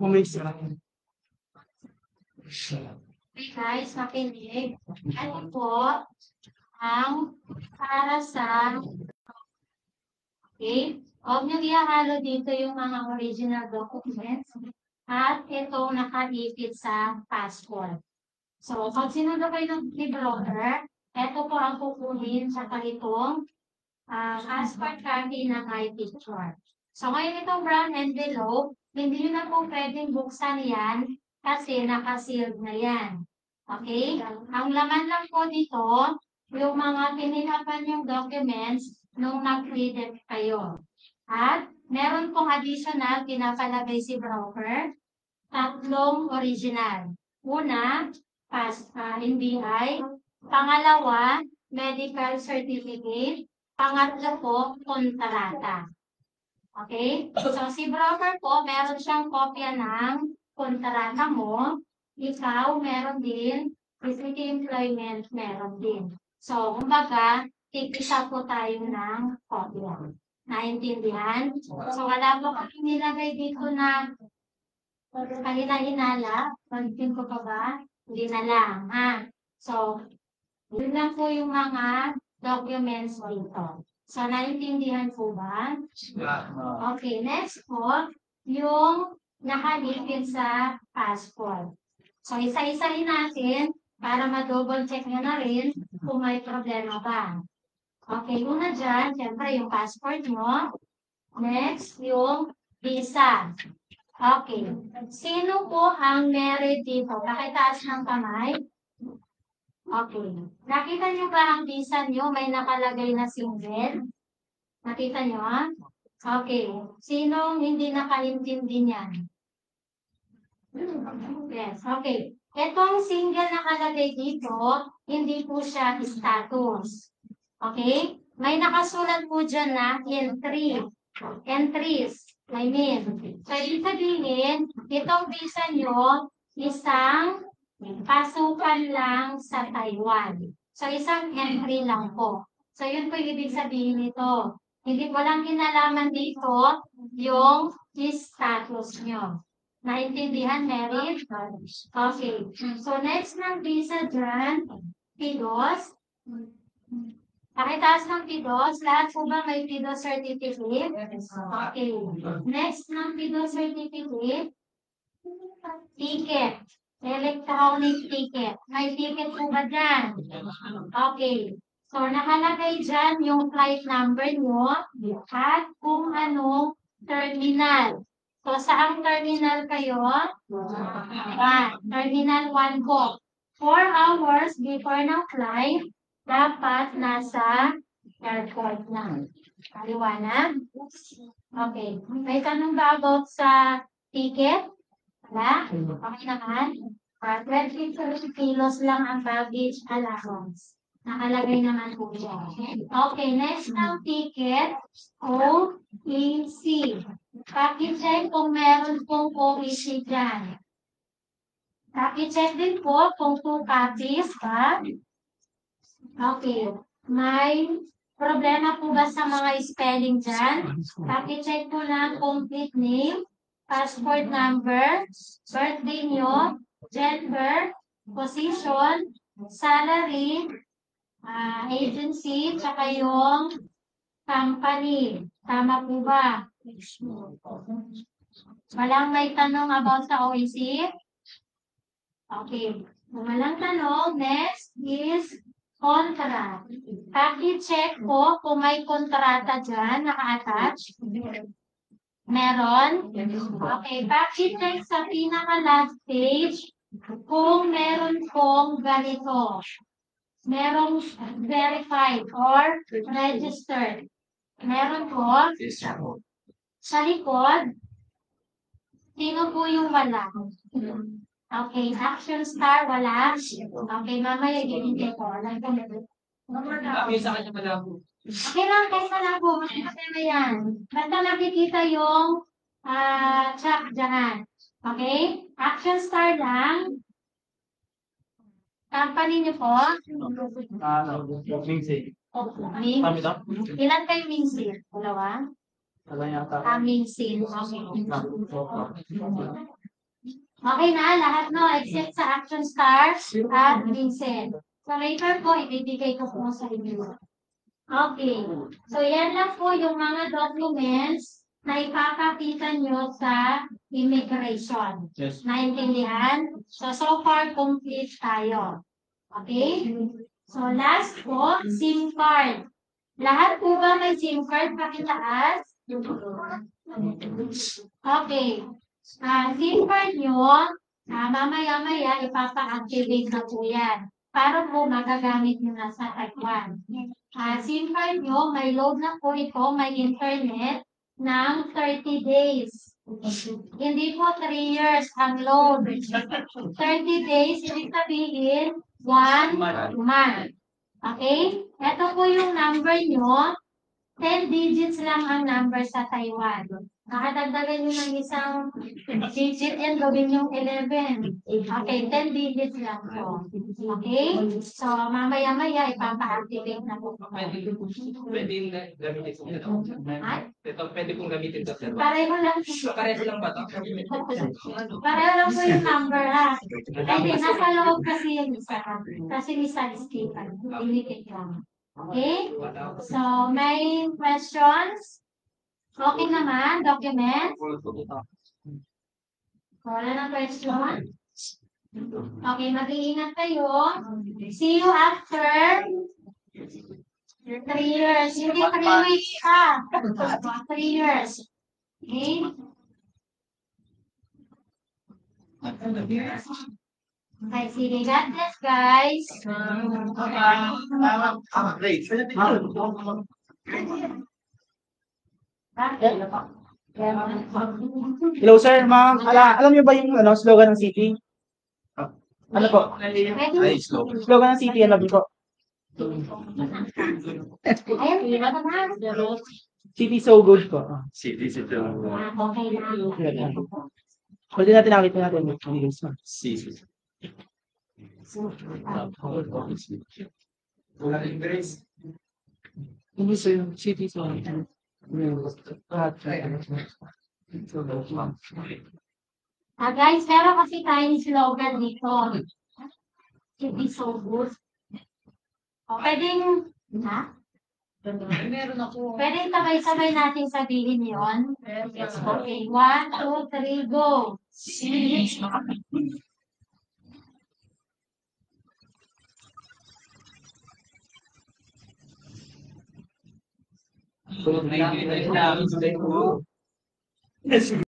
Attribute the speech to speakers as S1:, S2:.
S1: Umisa.
S2: Okay guys, makinig. Ano po ang para sa, okay? Huwag niyo ihahalo dito yung mga original documents at itong nakaipit sa passport. So, pag sinundo kayo ng broker, ito po ang kukunin sa itong passport copy ng my picture. So, ngayon itong brown envelope, hindi nyo na po pwedeng buksan yan kasi nakasealed na yan. Okay? Ang laman lang po dito, yung mga pinirapan yung documents nung nag-credit kayo. At meron pong additional pinapalagay si broker, tatlong original. Una, NBI. Pangalawa, medical certificate. Pangatlo po, kontrata. Okay? So, si broker po, meron siyang kopya ng kontrata mo. Ikaw, meron din. City employment, meron din. So, kumbaga, tig-isa po tayo ng kopya. Naintindihan? So, wala po kami nilagay dito na kahina-hinala. Pagdating ko pa ba? Hindi na lang. Ha? So, yun lang po yung mga documents dito. So, naintindihan po ba? Okay, next po, yung nakalipid sa passport. So, isa-isahin natin para ma-double check nyo na rin kung may problema ba. Okay, una dyan, syempre yung passport mo. Next, yung visa. Okay. Sino po ang married dito? Pakitaas ng kamay. Okay. Nakita nyo ba ang visa nyo? May nakalagay na single? Nakita nyo, ha? Okay. Sinong hindi nakaintindi niyan? Yes. Okay. Itong single nakalagay dito, hindi po siya status. Okay? May nakasulat po dyan na entry. Entries. I mean, so ibig sabihin, itong visa nyo, isang pasukan lang sa Taiwan. So, isang entry lang po. So, yun po yung ibig sabihin nito. Hindi po lang kinalaman dito yung status nyo. Naintindihan, Merit? Okay. So, next ng visa dyan, PIDOS. Pakitaas ng PIDOS. Lahat po ba may PIDOS certificate? Okay. Next ng PIDOS certificate, ticket. Electronic ticket. May ticket po ba dyan? Okay. So, nakalagay dyan yung flight number nyo at kung anong terminal. So, saang terminal kayo? Terminal 1 po. 4 hours before ng flight, dapat nasa airport na. Paliwanag? Okay. May tanong ba about sa ticket? Wala? Okay naman? 20 kilos lang ang baggage allowance. Nakalagay naman po siya. Okay, next ang ticket, OEC. Paki-check kung meron pong OEC dyan. Paki-check din po kung 2 copies ba? Okay. May problema po ba sa mga spelling dyan? Paki-check po lang complete name, passport number, birthday nyo, gender, position, salary, agency, tsaka yung company. Tama po ba? Walang may tanong about sa OEC? Okay. Kung walang tanong, next is contract. Paki-check po kung may kontrata dyan, naka-attach. Meron? Okay. Paki-check sa pinaka-last page kung meron pong ganito. Merong verified or registered. Meron po. Sa likod, sino po yung wala? Okay, action star, wala. Okay, mamaya ginintay ko. Okay lang, kaysa lang po. Mas problema yan. Basta nakikita yung check dyan. Okay? Action star lang. Company niyo po?
S1: Mingsi.
S2: Ming? Ilan kayo Mingsi? Dalawa? Amazing. Okay na, lahat no, except sa action stars at Vincent. So later po, ibibigay ko po sa inyo. Okay. So yan lang po yung mga documents na ipapakita nyo sa immigration.
S1: Yes.
S2: Naintindihan? So far, complete tayo. Okay? So last po, SIM card. Lahat po ba may SIM card? Pakitaas. Okay. SIM card nyo, mamaya-maya ipapa-activate na po yan. Para po magagamit nyo na sa Taiwan. SIM card nyo, may load na po ito, may internet ng 30 days. Hindi po 3 years ang load. 30 days, ibig sabihin, 1 month. Okay? Ito po yung number nyo. 10 digits lang ang number sa Taiwan. Nakadagdagan nyo ng isang digit yan, gawin yung 11. Okay, 10 digits lang po. Okay? So, mamaya-maya, ipapa-activate na po.
S1: Pwede gamitin ito. Ito, pwede kong gamitin ito.
S2: Pareho lang.
S1: Pareho lang ba ito?
S2: Pareho lang po yung number, ha? Hindi, nasa loob kasi yung isa. Kasi isa istipan. Limited lang. Okay? So, may questions? Okay naman, document? Wala na question? Okay, mag-iingat kayo. See you after 3 years. Hindi 3 weeks, ha? 3 years. Okay? Okay, sige. God bless, guys.
S3: Hello sir, ma'am. Alam niyo ba yung slogan ng city? Ano po?
S2: Ready?
S3: Slogan ng city, ano po?
S2: Ayun, diba na?
S3: City so good po.
S1: City.
S2: Okay na.
S3: Pwede natin nakita natin yung videos, ma'am.
S1: City.
S3: Hindi sir, city so
S2: Guys, meron kasi tayong slogan dito. To be so good. O, pwedeng, ha?
S1: Meron ako.
S2: Pwedeng sabay-sabay natin sabihin yon. Okay, 1, 2, 3, go.
S1: Nakikita nila.